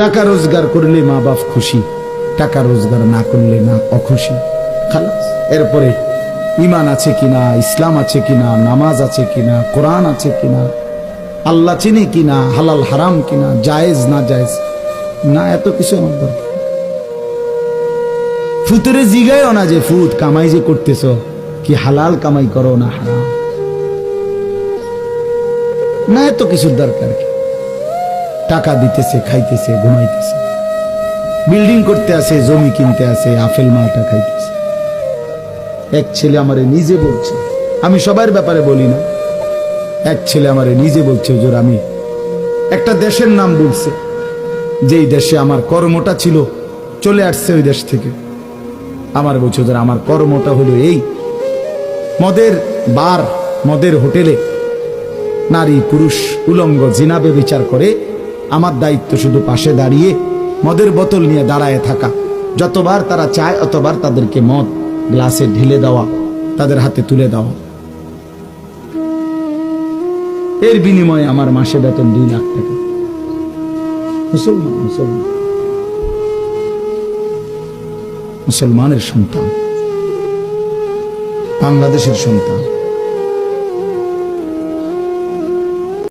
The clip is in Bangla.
টাকা রোজগার করলে মা বাপ খুশি, টাকা রোজগার না করলে না অখুশি। খালাস। এরপরে ঈমান আছে কিনা, ইসলাম আছে কিনা, নামাজ আছে কিনা, কোরআন আছে কিনা, আল্লাহ চিনি কিনা, হালাল হারাম কিনা, জায়েজ না জায়েজ না, এত কিছু আমার দরকার। ফুতুরে জিগায়ও না যে ফুত কামাই যে করতেছ কি হালাল কামাই করো না হারাম, না এত কিছুর দরকার কি। টাকা দিতেছে, খাইতেছে, ঘুমাইতেছে, বিল্ডিং করতে আছে, জমি কিনতে আছে, আপেল মালটা খাইতেছে। এক ছেলে আমারে নিজে বলছে, আমি সবার ব্যাপারে বলি না, এক ছেলে আমারে নিজে বলছে হুজুর, আমি একটা দেশের নাম বলছে, যেই দেশে আমার কর্মটা ছিল, চলে আসছে ওই দেশ থেকে। আমার বলছে হুজুর আমার কর্মটা হলো এই, মদের বার, মদের হোটেলে নারী পুরুষ উলঙ্গ জিনাবে বিচার করে, আমার দায়িত্ব শুধু পাশে দাঁড়িয়ে মদের বোতল নিয়ে দাঁড়ায় থাকা, যতবার তারা চায় অতবার তাদেরকে মদ গ্লাসে ঢেলে দেওয়া, তাদের হাতে তুলে দেওয়া। এর বিনিময়ে আমার মাসে বেতন 2 লাখ টাকা। মুসলমান, মুসলমান, মুসলমানের সন্তান, বাংলাদেশের সন্তান।